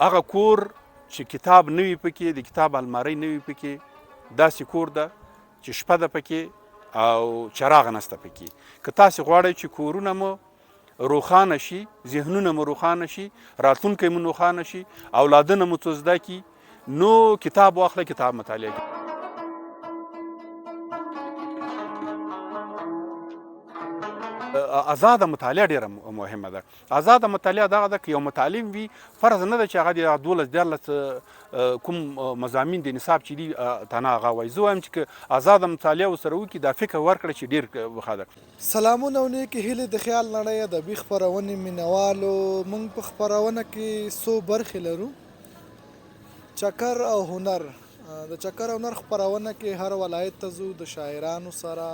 هغه کور چې کتاب نه وي پکې، د کتاب المارۍ نه وي پکې، داسې کور ده چې شپه ده پکې او چراغ نسته پکې. که تاسې غواړئ چې کورونه مو روښانه شي، ذهنونه مو روښانه شي، راتلونکی مو روښانه شي، اولادونه مو څه زده کړي، نو کتاب واخله، کتاب مطالعه کړئ. آزاده مطالعه ډیره مهمه ده. آزاده مطالعه دغه ده که یو متعلم وي، فرض نه ده چې هغه د 12 کوم مضامین د نصاب چې دي تنه هغه وایي. زه وایم چې که آزاده مطالعه ورسره وکړي، دا فکر ورکړه چې ډېر ښه ده. سلامونه او نیکې هیلې د خیال نړۍ ادبي خپرونې مینوالو. موږ په خپرونه کې څو برخې لرو: چکر او هنر. د چکر او هنر خپرونه کې هر ولایت ته ځو، د شاعرانو سره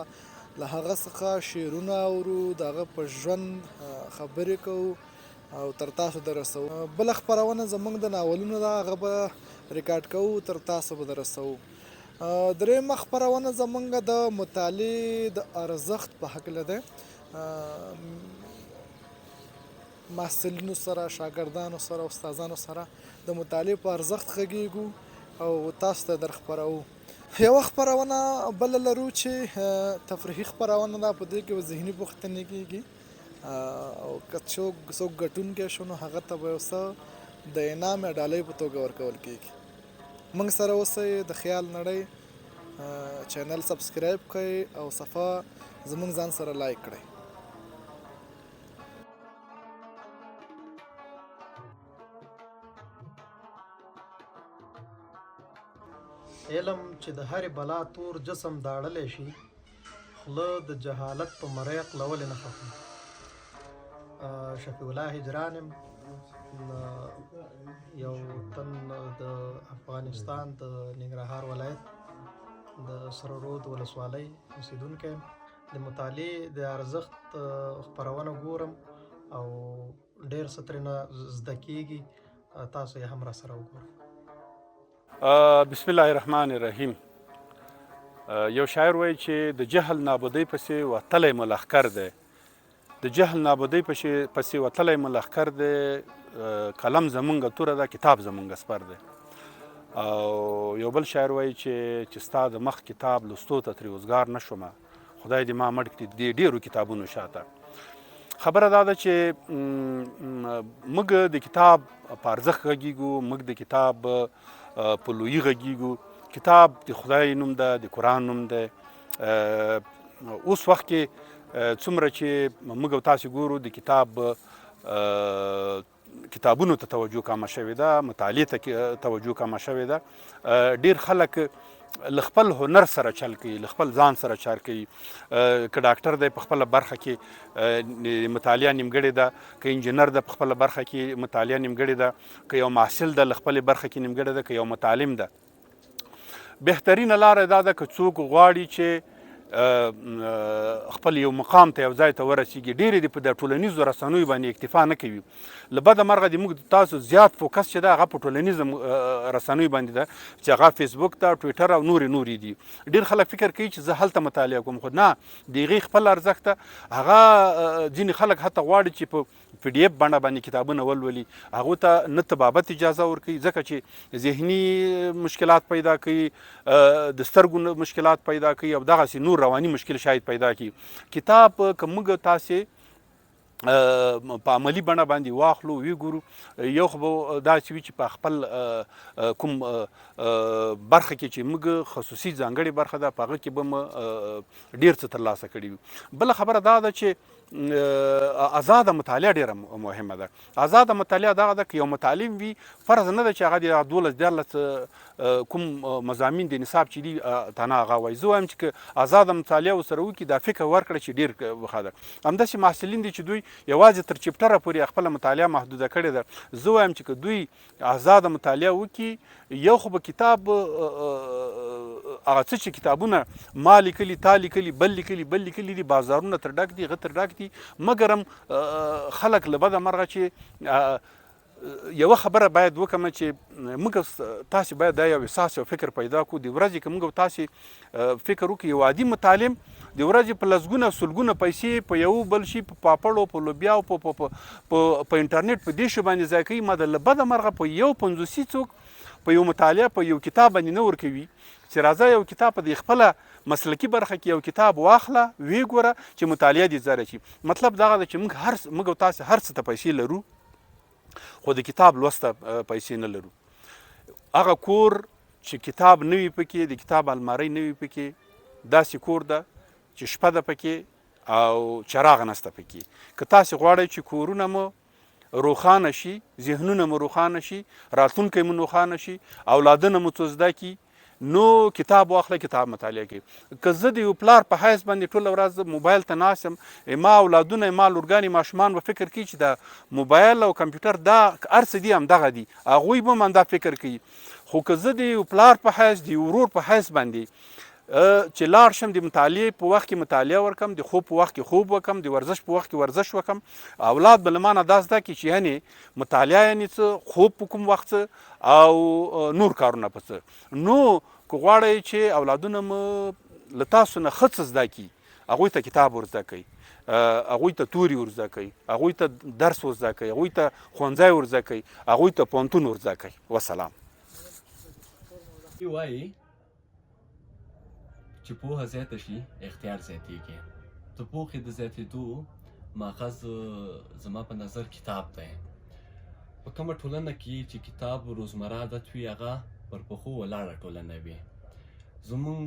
له هغه څخه شعرونه اورو، د هغه په ژوند خبرې کوو او تر تاسو در رسوو. بله خپرونه زموږ د ناولونو ده، هغه به ریکارډ کوو، تر تاسو به در رسوو. درېیمه خپرونه زموږ د مطالعې د ارزښت په هکله ده. محصلینو سره، شاګردانو سره، استادانو سره د مطالعې په ارزښت غږیږو او تاسو ته در خپروو. یوه خپرونه بله لرو چې تفریحي خپرونه ده، په دې کې به ذهني پوښتنې کېږي او که څوک ګټونکی شو نو هغه ته به یو څه د انعام یا ډالۍ په توګه ورکول کېږي. موږ سره اوسئ. د خیال نړۍ چینل سبسکرایب کړئ او صفحه زموږ ځان سره لایک کړئ. علم چې د هرې بلا تور جسم داړلی شي، خوله د جهالت په مریق له ولې نه خفي. شفیع الله هجران یم، یو تن د افغانستان د ننګرهار ولایت د سره رود ولسوالۍ اوسېدونکی یم. د مطالعې د ارزښت خپرونه ګورم او ډېر څه ترېنه زده کېږي. تاسو یې هم راسره وګورئ. بسم الله الرحمن الرحیم. یو شاعر وایي چې د جهل نابودۍ پسې وتلی مو لښکر دی. د جهل نابودۍ پسې وتلی مو لښکر دی. قلم زمونږ توره ده، کتاب زمونږ سپر دی. او یو بل شاعر وایي چې ستا د مخ کتاب لوستو ته ترې اوزګار نه شومه، خدای دې ما مړ کړي دې ډېرو کتابونو شاته. خبره دا ده چې موږ د کتاب په ارزښت غږیږو، موږ د کتاب په لویي غږیږو. کتاب د خدای نوم ده، د قرآن نوم ده. اوس وخت کې څومره چې موږ او تاسې ګورو، د کتابونو ته توجه کمه شوې ده، مطالعې ته توجه کمه شوې ده. ډېر خلک له خپل هنر سره چل کوي، له خپل ځان سره چل کوي. که ډاکټر دی په خپله برخه کې مطالعه نیمګړې ده، که انجینر ده په خپله برخه کې مطالعه نیمګړې ده، که یو محصل ده له خپلې برخه کې نیمګړې ده، که یو متعلم ده. بهترینه لاره دا ده که څوک غواړي چې خپل یو مقام ته یو ځای ته ورسیږي، ډېرې د په د ټولنیزو رسنیو باندې اکتفا نه کوي. له بده مرغه د موږ تاسو زیات فوکس چې ده هغه په ټولنیزو رسنیو باندې ده، چې هغه فیسبوک ده، ټویټر او نورې دي. ډېر خلک فکر کوي چې زه هلته مطالعه کوم، خو نه، د هغې خپل ارزښت ده. هغه ځینې خلک حتی غواړي چې په PDF بڼه باندې کتابونه ولولي، هغو ته نه طبابت اجازه ورکوي، ځکه چې ذهني مشکلات پیدا کوي، د سترګو مشکلات پیدا کوي او دغسې نور رواني مشکل شاید پیدا کړي. کتاب که موږ تاسې په عملي بڼه باندې واخلو، وګورو، یو خو به داسې وي چې په خپل کوم برخه کې چې موږ خصوصي ځانګړې برخه ده، په هغه کې به م ډېر څه ترلاسه کړي وي. بله خبره دا ده چې آزاده مطالعه ډېره مهمه ده. آزاده مطالعه دغه ده که یو متعلم وي، فرض نه ده چې هغه د 12 کوم مضامین د نصاب چې دي تنه هغه وایي. زه وایم چې که آزاده مطالعه ورسره وکړي، دا فکر ورکړه چې ډېر ښه ده. همداسې محصلین دي چې دوی یوازې تر چپټره پورې خپله مطالعه محدوده کړې ده. زه وایم چې که دوی آزاده مطالعه وکړي، یو خو به کتاب هغه څه چې کتابونه ما لیکلي، تا لیکلي، بل لیکلي دي، بازارونه تر ډک دي، هغه تر ډک دي. مګر هم خلک له بده مرغه چې یوه خبره باید وکړم چې موږ تاسې باید دا یو احساس او فکر پیدا کړو د ورځې که موږ تاسې فکر وکړو یو عادي متعلم د ورځې په لسګونه سلګونه پیسې په یو بل شي په پاپړو په لوبیاو په انټرنیټ په دې شی باندې ضایع کوي ما د له بده مرغه په یو پنځوسي څوک په یو مطالعه په یو کتاب باندې نه ورکوي چې راځه یو کتاب په دې خپله مسلکي برخه کې یو کتاب واخله ویې ګوره چې مطالعه دې زیاته شي مطلب دغه ده چې موږ او تاسې هر څه ته پیسې لرو خو د کتاب لوسته پیسې نه لرو هغه کور چې کتاب نه وي پکې د کتاب المارۍ نه وي پکې داسې کور ده چې شپه ده پکې او چراغ نسته پکې که تاسې غواړئ چې کورونه مو روښانه شي ذهنونه مو روښانه شي راتلونکی مو روښانه شي اولادونه مو څه زده کړي نو کتاب واخله کتاب مطالعه کوي که زه د یو پلار په حیث باندې ټوله ورځ موبایل ته ناست یم ما اولادونه ما لورګانې ماشومان به فکر کوي چې د موبایل او کمپیوټر دا هر څه دي همدغه دي هغوی به هم همدا فکر کوي خو که زه د یو پلار په حیث د یو ورور په حیث باندې چې لاړ شم د مطالعې په وخت کې مطالعه وکړم د خوب په وخت کې خوب وکړم د ورزش په وخت کې ورزش وکړم اولاد به له ما نه دا زده کړي چې یعنې مطالعه یعنې څه خوب په کوم وخت څه او نور کارونه په څه نو که غواړئ چې اولادونه مو له تاسو نه ښه څه زده کړي هغوی ته کتاب ور زده کوئ هغوی ته توري ور زده کوئ هغوی ته درس ور زده کوئ هغوی ته ښوونځی ور زده کوئ هغوی ته پوهنتون ور زده کوئ وسلام وایي چې پوهه زیاته شي اختیار زیاتېږي د پوهې د زیاتېدو ماخذ زما په نظر کتاب دی په کومه ټولنه کې چې کتاب روزمره عادت وي هغه پر پښو ولاړه ټولنه وي زموږ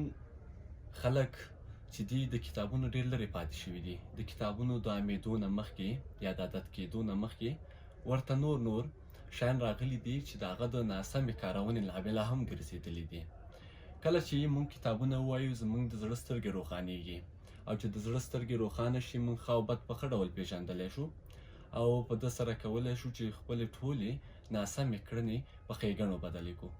خلک چې دي د کتابونو ډېر لرې پاتې شوي دي د کتابونو د عامېدو نه مخکې یا د عادت کېدو نه مخکې ورته نور شیان راغلي دي چې د هغه د ناسمې کارونې لامله هم ګرځېدلي دي کله چې موږ کتابونه ووایو زموږ د زړه سترګې روښانیږي او چې د زړه سترګې روښانه شي موږ ښه او بد په ښه ډول پېژندلی شو او په ده سره کولی شو چې خپلې ټولې ناسمې کړنې په ښېګڼو بدلې کړو